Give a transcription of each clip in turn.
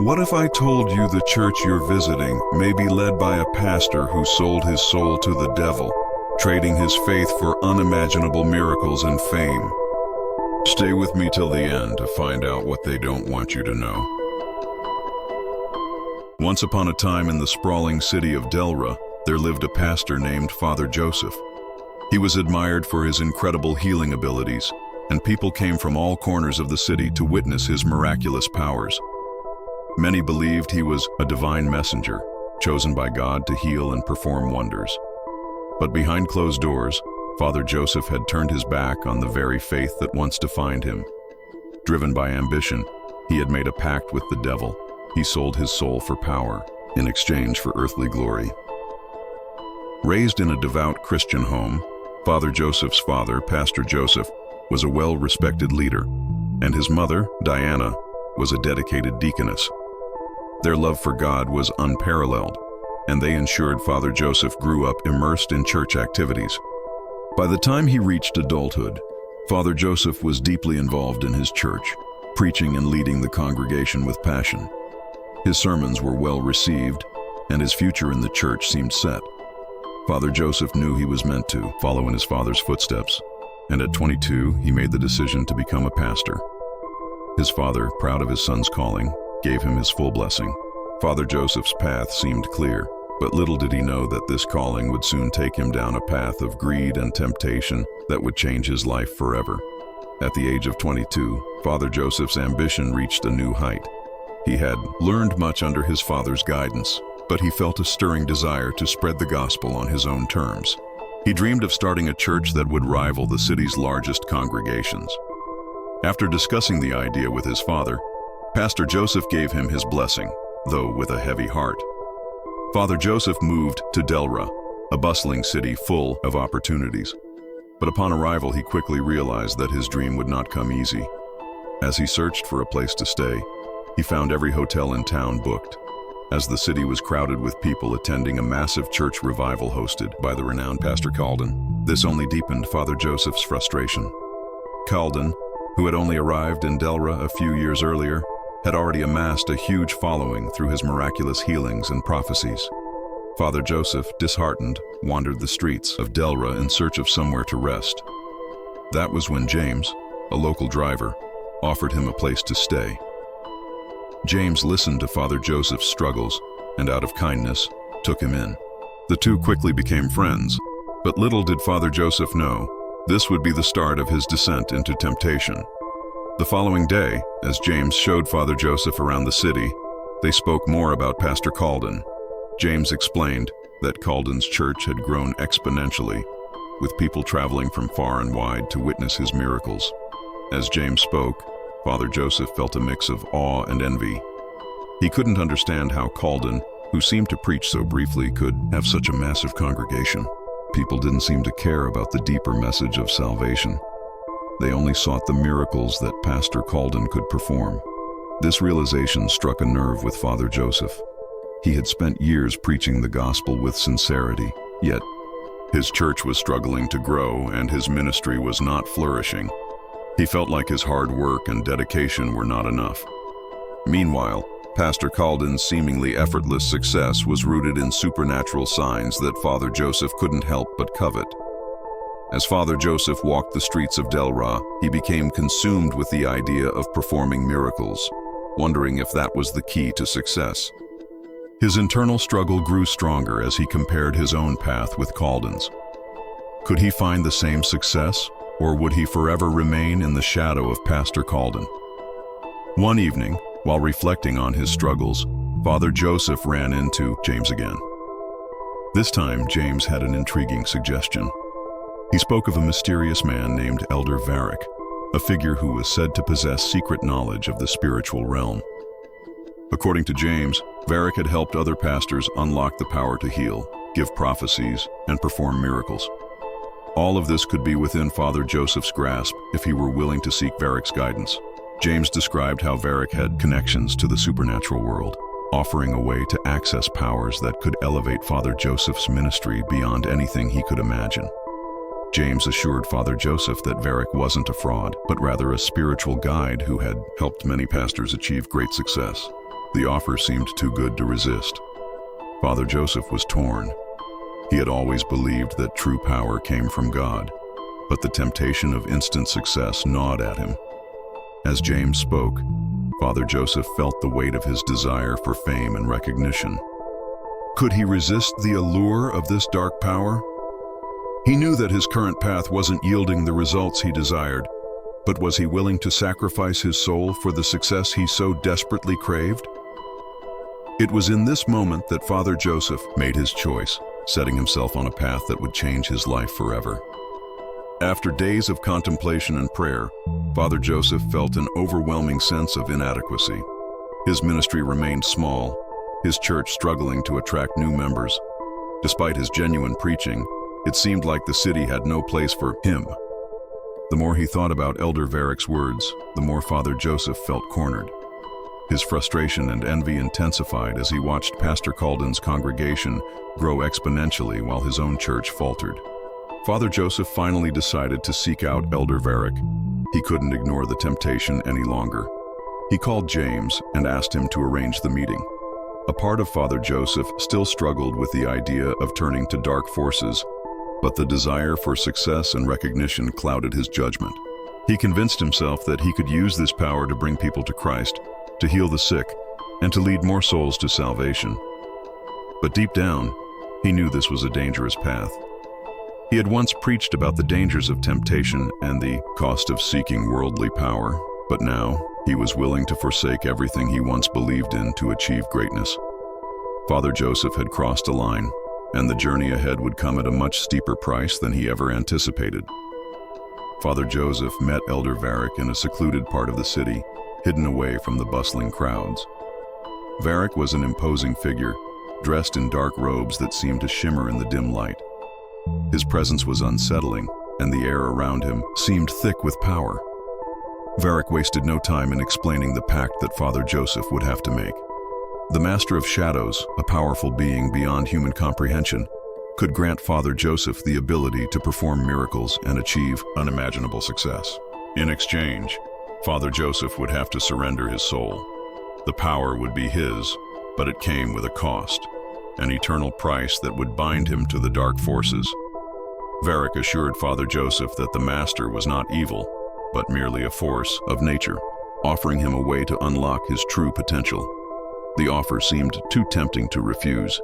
What if I told you the church you're visiting may be led by a pastor who sold his soul to the devil, trading his faith for unimaginable miracles and fame? Stay with me till the end to find out what they don't want you to know. Once upon a time in the sprawling city of Delra, there lived a pastor named Father Joseph. He was admired for his incredible healing abilities, and people came from all corners of the city to witness his miraculous powers. Many believed he was a divine messenger, chosen by God to heal and perform wonders. But behind closed doors, Father Joseph had turned his back on the very faith that once defined him. Driven by ambition, he had made a pact with the devil. He sold his soul for power in exchange for earthly glory. Raised in a devout Christian home, Father Joseph's father, Pastor Joseph, was a well-respected leader, and his mother, Diana, was a dedicated deaconess. Their love for God was unparalleled, and they ensured Father Joseph grew up immersed in church activities. By the time he reached adulthood, Father Joseph was deeply involved in his church, preaching and leading the congregation with passion. His sermons were well received, and his future in the church seemed set. Father Joseph knew he was meant to follow in his father's footsteps, and at 22, he made the decision to become a pastor. His father, proud of his son's calling, gave him his full blessing. Father Joseph's path seemed clear, but little did he know that this calling would soon take him down a path of greed and temptation that would change his life forever. At the age of 22, Father Joseph's ambition reached a new height. He had learned much under his father's guidance, but he felt a stirring desire to spread the gospel on his own terms. He dreamed of starting a church that would rival the city's largest congregations. After discussing the idea with his father, Pastor Joseph gave him his blessing, though with a heavy heart. Father Joseph moved to Delra, a bustling city full of opportunities. But upon arrival, he quickly realized that his dream would not come easy. As he searched for a place to stay, he found every hotel in town booked, as the city was crowded with people attending a massive church revival hosted by the renowned Pastor Calden. This only deepened Father Joseph's frustration. Calden, who had only arrived in Delra a few years earlier, had already amassed a huge following through his miraculous healings and prophecies. Father Joseph, disheartened, wandered the streets of Delra in search of somewhere to rest. That was when James, a local driver, offered him a place to stay. James listened to Father Joseph's struggles and, out of kindness, took him in. The two quickly became friends, but little did Father Joseph know this would be the start of his descent into temptation. The following day, as James showed Father Joseph around the city, they spoke more about Pastor Calden. James explained that Calden's church had grown exponentially, with people traveling from far and wide to witness his miracles. As James spoke, Father Joseph felt a mix of awe and envy. He couldn't understand how Calden, who seemed to preach so briefly, could have such a massive congregation. People didn't seem to care about the deeper message of salvation. They only sought the miracles that Pastor Calden could perform. This realization struck a nerve with Father Joseph. He had spent years preaching the gospel with sincerity, yet his church was struggling to grow and his ministry was not flourishing. He felt like his hard work and dedication were not enough. Meanwhile, Pastor Calden's seemingly effortless success was rooted in supernatural signs that Father Joseph couldn't help but covet. As Father Joseph walked the streets of Delra, he became consumed with the idea of performing miracles, wondering if that was the key to success. His internal struggle grew stronger as he compared his own path with Calden's. Could he find the same success, or would he forever remain in the shadow of Pastor Calden? One evening, while reflecting on his struggles, Father Joseph ran into James again. This time, James had an intriguing suggestion. He spoke of a mysterious man named Elder Varick, a figure who was said to possess secret knowledge of the spiritual realm. According to James, Varick had helped other pastors unlock the power to heal, give prophecies, and perform miracles. All of this could be within Father Joseph's grasp if he were willing to seek Varick's guidance. James described how Varick had connections to the supernatural world, offering a way to access powers that could elevate Father Joseph's ministry beyond anything he could imagine. James assured Father Joseph that Varick wasn't a fraud, but rather a spiritual guide who had helped many pastors achieve great success. The offer seemed too good to resist. Father Joseph was torn. He had always believed that true power came from God, but the temptation of instant success gnawed at him. As James spoke, Father Joseph felt the weight of his desire for fame and recognition. Could he resist the allure of this dark power? He knew that his current path wasn't yielding the results he desired, but was he willing to sacrifice his soul for the success he so desperately craved? It was in this moment that Father Joseph made his choice, setting himself on a path that would change his life forever. After days of contemplation and prayer, Father Joseph felt an overwhelming sense of inadequacy. His ministry remained small, his church struggling to attract new members. Despite his genuine preaching, it seemed like the city had no place for him. The more he thought about Elder Varick's words, the more Father Joseph felt cornered. His frustration and envy intensified as he watched Pastor Calden's congregation grow exponentially while his own church faltered. Father Joseph finally decided to seek out Elder Varick. He couldn't ignore the temptation any longer. He called James and asked him to arrange the meeting. A part of Father Joseph still struggled with the idea of turning to dark forces, but the desire for success and recognition clouded his judgment. He convinced himself that he could use this power to bring people to Christ, to heal the sick, and to lead more souls to salvation. But deep down, he knew this was a dangerous path. He had once preached about the dangers of temptation and the cost of seeking worldly power, but now he was willing to forsake everything he once believed in to achieve greatness. Father Joseph had crossed a line, and the journey ahead would come at a much steeper price than he ever anticipated. Father Joseph met Elder Varick in a secluded part of the city, hidden away from the bustling crowds. Varick was an imposing figure, dressed in dark robes that seemed to shimmer in the dim light. His presence was unsettling, and the air around him seemed thick with power. Varick wasted no time in explaining the pact that Father Joseph would have to make. The Master of Shadows, a powerful being beyond human comprehension, could grant Father Joseph the ability to perform miracles and achieve unimaginable success. In exchange, Father Joseph would have to surrender his soul. The power would be his, but it came with a cost, an eternal price that would bind him to the dark forces. Varick assured Father Joseph that the Master was not evil, but merely a force of nature, offering him a way to unlock his true potential. The offer seemed too tempting to refuse.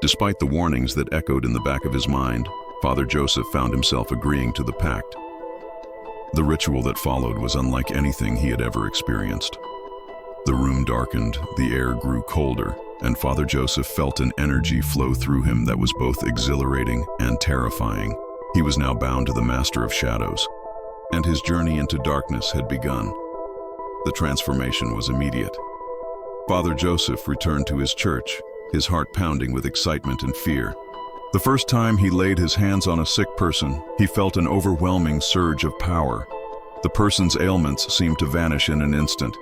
Despite the warnings that echoed in the back of his mind, Father Joseph found himself agreeing to the pact. The ritual that followed was unlike anything he had ever experienced. The room darkened, the air grew colder, and Father Joseph felt an energy flow through him that was both exhilarating and terrifying. He was now bound to the Master of Shadows, and his journey into darkness had begun. The transformation was immediate. Father Joseph returned to his church, his heart pounding with excitement and fear. The first time he laid his hands on a sick person, he felt an overwhelming surge of power. The person's ailments seemed to vanish in an instant.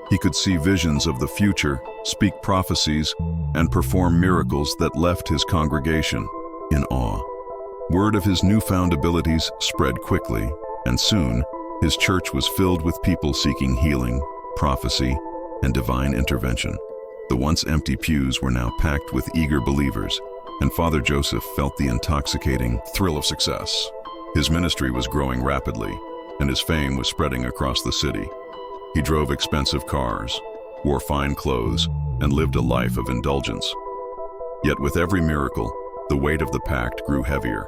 He could see visions of the future, speak prophecies, and perform miracles that left his congregation in awe. Word of his newfound abilities spread quickly, and soon his church was filled with people seeking healing, prophecy, and divine intervention. The once empty pews were now packed with eager believers, and Father Joseph felt the intoxicating thrill of success. His ministry was growing rapidly, and his fame was spreading across the city. He drove expensive cars, wore fine clothes, and lived a life of indulgence. Yet with every miracle, the weight of the pact grew heavier.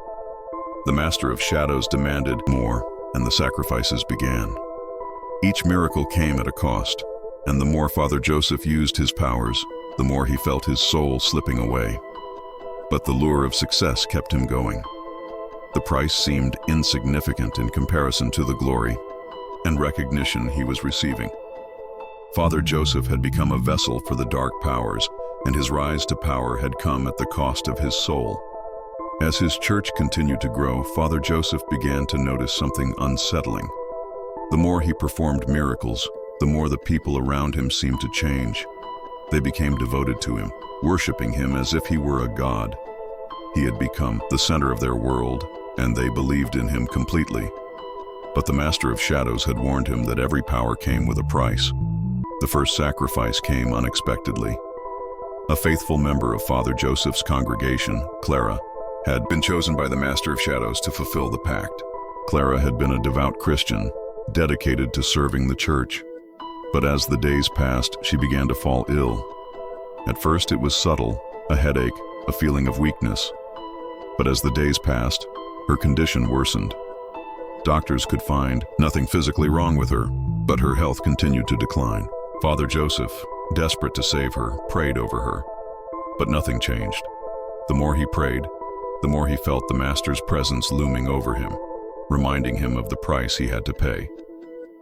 The Master of Shadows demanded more, and the sacrifices began. Each miracle came at a cost, and the more Father Joseph used his powers, the more he felt his soul slipping away. But the lure of success kept him going. The price seemed insignificant in comparison to the glory and recognition he was receiving. Father Joseph had become a vessel for the dark powers, and his rise to power had come at the cost of his soul. As his church continued to grow, Father Joseph began to notice something unsettling. The more he performed miracles, the more the people around him seemed to change. They became devoted to him, worshiping him as if he were a god. He had become the center of their world, and they believed in him completely. But the Master of Shadows had warned him that every power came with a price. The first sacrifice came unexpectedly. A faithful member of Father Joseph's congregation, Clara, had been chosen by the Master of Shadows to fulfill the pact. Clara had been a devout Christian, dedicated to serving the church. But as the days passed, she began to fall ill. At first it was subtle, a headache, a feeling of weakness. But as the days passed, her condition worsened. Doctors could find nothing physically wrong with her, but her health continued to decline. Father Joseph, desperate to save her, prayed over her. But nothing changed. The more he prayed, the more he felt the Master's presence looming over him, reminding him of the price he had to pay.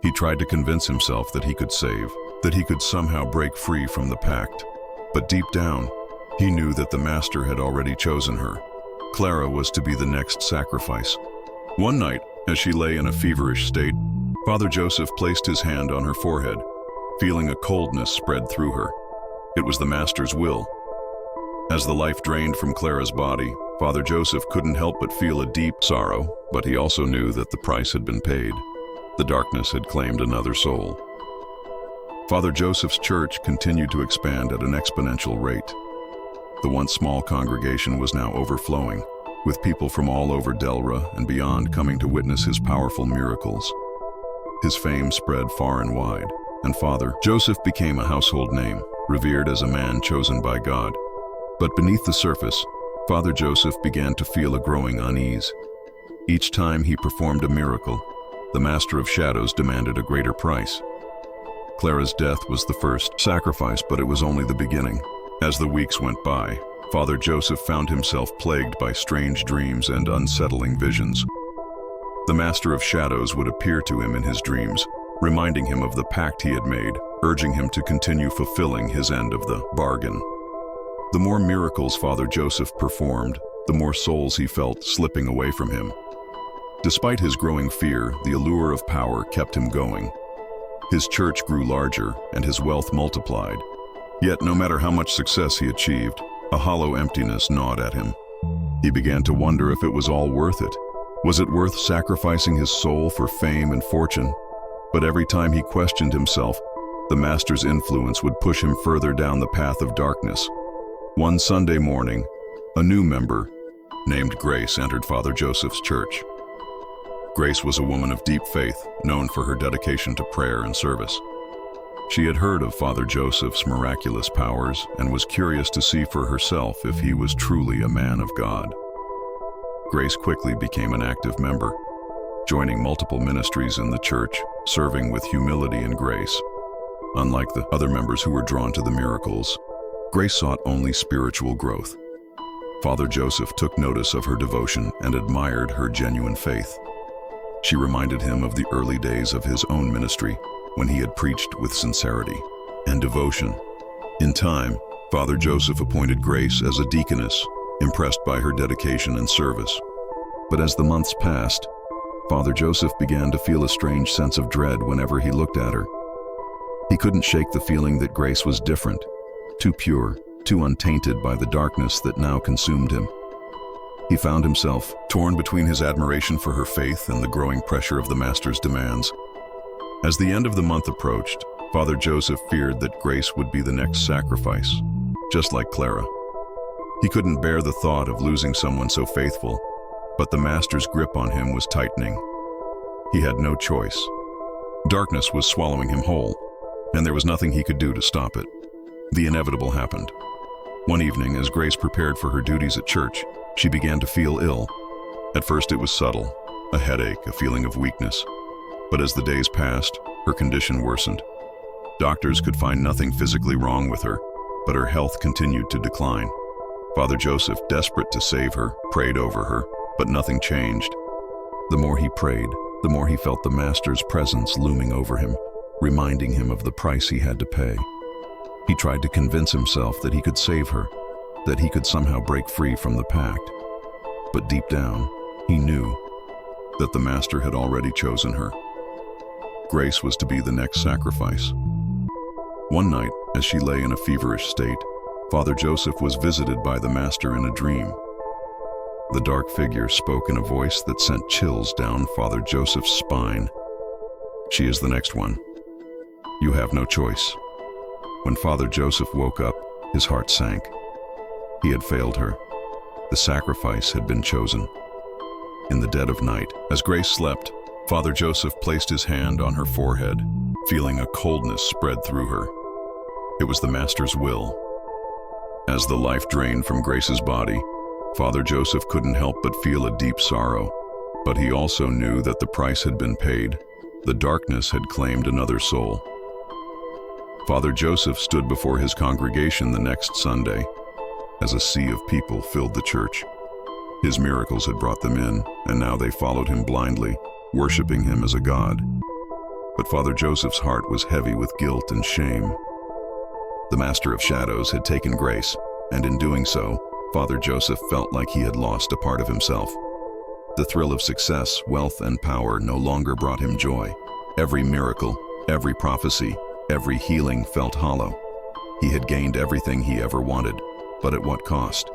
He tried to convince himself that he could save, that he could somehow break free from the pact. But deep down, he knew that the Master had already chosen her. Clara was to be the next sacrifice. One night, as she lay in a feverish state, Father Joseph placed his hand on her forehead, feeling a coldness spread through her. It was the Master's will. As the life drained from Clara's body, Father Joseph couldn't help but feel a deep sorrow, but he also knew that the price had been paid. The darkness had claimed another soul. Father Joseph's church continued to expand at an exponential rate. The once small congregation was now overflowing, with people from all over Delra and beyond coming to witness his powerful miracles. His fame spread far and wide, and Father Joseph became a household name, revered as a man chosen by God. But beneath the surface, Father Joseph began to feel a growing unease. Each time he performed a miracle, the Master of Shadows demanded a greater price. Clara's death was the first sacrifice, but it was only the beginning. As the weeks went by, Father Joseph found himself plagued by strange dreams and unsettling visions. The Master of Shadows would appear to him in his dreams, reminding him of the pact he had made, urging him to continue fulfilling his end of the bargain. The more miracles Father Joseph performed, the more souls he felt slipping away from him. Despite his growing fear, the allure of power kept him going. His church grew larger and his wealth multiplied. Yet no matter how much success he achieved, a hollow emptiness gnawed at him. He began to wonder if it was all worth it. Was it worth sacrificing his soul for fame and fortune? But every time he questioned himself, the Master's influence would push him further down the path of darkness. One Sunday morning, a new member, named Grace, entered Father Joseph's church. Grace was a woman of deep faith, known for her dedication to prayer and service. She had heard of Father Joseph's miraculous powers and was curious to see for herself if he was truly a man of God. Grace quickly became an active member, joining multiple ministries in the church, serving with humility and grace. Unlike the other members who were drawn to the miracles, Grace sought only spiritual growth. Father Joseph took notice of her devotion and admired her genuine faith. She reminded him of the early days of his own ministry, when he had preached with sincerity and devotion. In time, Father Joseph appointed Grace as a deaconess, impressed by her dedication and service. But as the months passed, Father Joseph began to feel a strange sense of dread whenever he looked at her. He couldn't shake the feeling that Grace was different, too pure, too untainted by the darkness that now consumed him. He found himself torn between his admiration for her faith and the growing pressure of the Master's demands. As the end of the month approached, Father Joseph feared that Grace would be the next sacrifice, just like Clara. He couldn't bear the thought of losing someone so faithful, but the Master's grip on him was tightening. He had no choice. Darkness was swallowing him whole, and there was nothing he could do to stop it. The inevitable happened. One evening, as Grace prepared for her duties at church, she began to feel ill. At first it was subtle, a headache, a feeling of weakness. But as the days passed, her condition worsened. Doctors could find nothing physically wrong with her, but her health continued to decline. Father Joseph, desperate to save her, prayed over her, but nothing changed. The more he prayed, the more he felt the Master's presence looming over him, reminding him of the price he had to pay. He tried to convince himself that he could save her, that he could somehow break free from the pact. But deep down, he knew that the Master had already chosen her. Grace was to be the next sacrifice. One night, as she lay in a feverish state, Father Joseph was visited by the Master in a dream. The dark figure spoke in a voice that sent chills down Father Joseph's spine. "She is the next one. You have no choice." When Father Joseph woke up, his heart sank. He had failed her. The sacrifice had been chosen. In the dead of night, as Grace slept, Father Joseph placed his hand on her forehead, feeling a coldness spread through her. It was the Master's will. As the life drained from Grace's body, Father Joseph couldn't help but feel a deep sorrow, but he also knew that the price had been paid. The darkness had claimed another soul. Father Joseph stood before his congregation the next Sunday, as a sea of people filled the church. His miracles had brought them in, and now they followed him blindly, worshiping him as a god. But Father Joseph's heart was heavy with guilt and shame. The Master of Shadows had taken Grace, and in doing so, Father Joseph felt like he had lost a part of himself. The thrill of success, wealth, and power no longer brought him joy. Every miracle, every prophecy, every healing felt hollow. He had gained everything he ever wanted, but at what cost?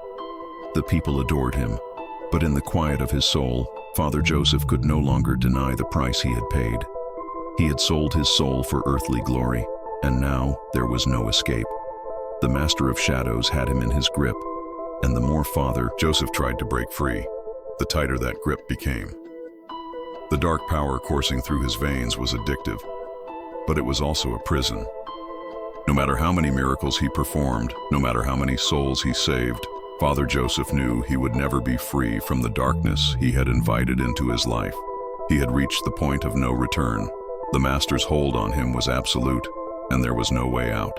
The people adored him, but in the quiet of his soul, Father Joseph could no longer deny the price he had paid. He had sold his soul for earthly glory, and now there was no escape. The Master of Shadows had him in his grip, and the more Father Joseph tried to break free, the tighter that grip became. The dark power coursing through his veins was addictive, but it was also a prison. No matter how many miracles he performed, no matter how many souls he saved, Father Joseph knew he would never be free from the darkness he had invited into his life. He had reached the point of no return. The Master's hold on him was absolute, and there was no way out.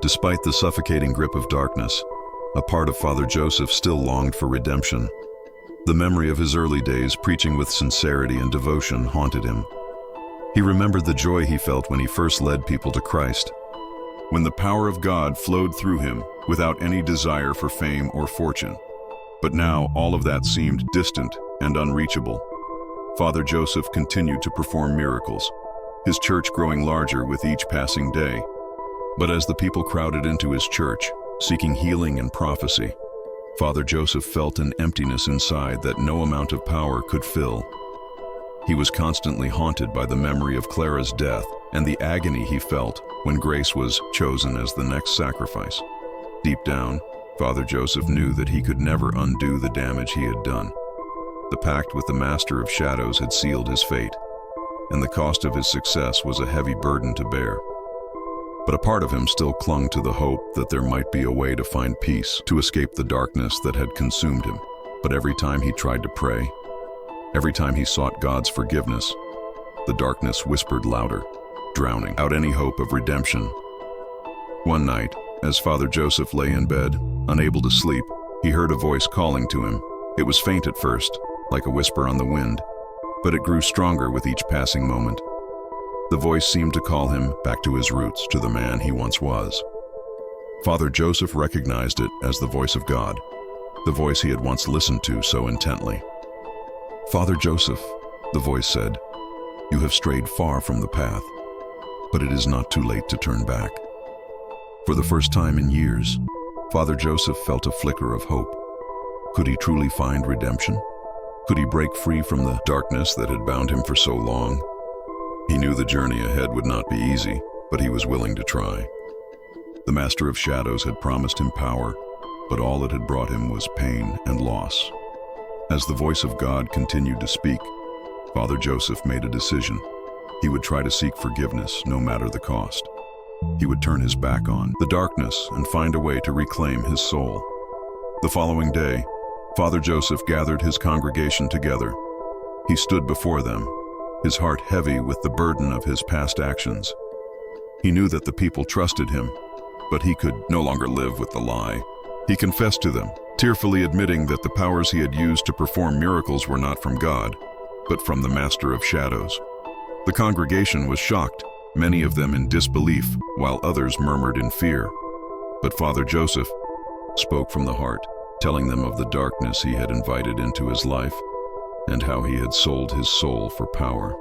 Despite the suffocating grip of darkness, a part of Father Joseph still longed for redemption. The memory of his early days preaching with sincerity and devotion haunted him. He remembered the joy he felt when he first led people to Christ, when the power of God flowed through him without any desire for fame or fortune. But now all of that seemed distant and unreachable. Father Joseph continued to perform miracles, his church growing larger with each passing day. But as the people crowded into his church, seeking healing and prophecy, Father Joseph felt an emptiness inside that no amount of power could fill. He was constantly haunted by the memory of Clara's death and the agony he felt when Grace was chosen as the next sacrifice. Deep down, Father Joseph knew that he could never undo the damage he had done. The pact with the Master of Shadows had sealed his fate, and the cost of his success was a heavy burden to bear. But a part of him still clung to the hope that there might be a way to find peace, to escape the darkness that had consumed him. But every time he tried to pray, every time he sought God's forgiveness, the darkness whispered louder, drowning out any hope of redemption. One night, as Father Joseph lay in bed, unable to sleep, he heard a voice calling to him. It was faint at first, like a whisper on the wind, but it grew stronger with each passing moment. The voice seemed to call him back to his roots, to the man he once was. Father Joseph recognized it as the voice of God, the voice he had once listened to so intently. "Father Joseph," the voice said, "you have strayed far from the path, but it is not too late to turn back." For the first time in years, Father Joseph felt a flicker of hope. Could he truly find redemption? Could he break free from the darkness that had bound him for so long? He knew the journey ahead would not be easy, but he was willing to try. The Master of Shadows had promised him power, but all it had brought him was pain and loss. As the voice of God continued to speak, Father Joseph made a decision. He would try to seek forgiveness no matter the cost. He would turn his back on the darkness and find a way to reclaim his soul. The following day, Father Joseph gathered his congregation together. He stood before them, his heart heavy with the burden of his past actions. He knew that the people trusted him, but he could no longer live with the lie. He confessed to them, tearfully admitting that the powers he had used to perform miracles were not from God, but from the Master of Shadows. The congregation was shocked, many of them in disbelief, while others murmured in fear. But Father Joseph spoke from the heart, telling them of the darkness he had invited into his life and how he had sold his soul for power.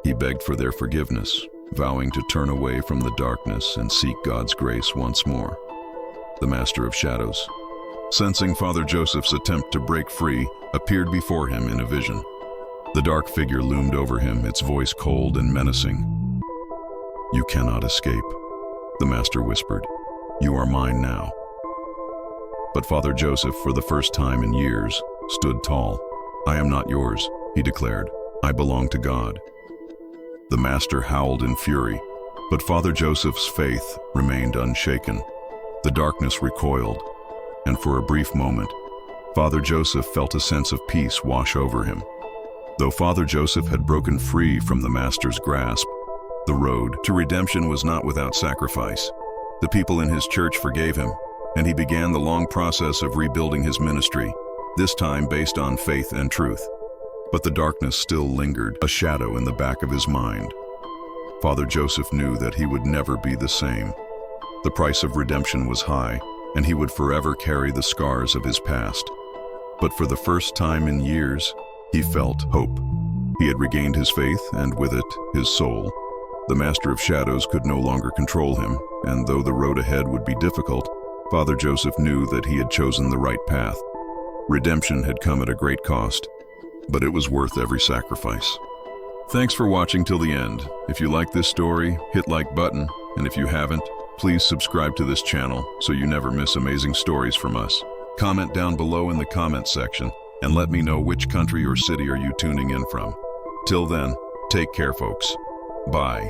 He begged for their forgiveness, vowing to turn away from the darkness and seek God's grace once more. The Master of Shadows, sensing Father Joseph's attempt to break free, appeared before him in a vision. The dark figure loomed over him, its voice cold and menacing. "You cannot escape. The master whispered, "You are mine now." But Father Joseph, for the first time in years, stood tall. "I am not yours," he declared. "I belong to God." The master howled in fury, but Father Joseph's faith remained unshaken. The darkness recoiled, and for a brief moment, Father Joseph felt a sense of peace wash over him. Though Father Joseph had broken free from the master's grasp, the road to redemption was not without sacrifice. The people in his church forgave him, and he began the long process of rebuilding his ministry, this time based on faith and truth. But the darkness still lingered, a shadow in the back of his mind. Father Joseph knew that he would never be the same. The price of redemption was high, and he would forever carry the scars of his past. But for the first time in years, he felt hope. He had regained his faith, and with it, his soul. The Master of Shadows could no longer control him, and though the road ahead would be difficult, Father Joseph knew that he had chosen the right path. Redemption had come at a great cost, but it was worth every sacrifice. Thanks for watching till the end. If you like this story, hit like button, and if you haven't, please subscribe to this channel so you never miss amazing stories from us. Comment down below in the comment section and let me know which country or city are you tuning in from. Till then, take care, folks. Bye.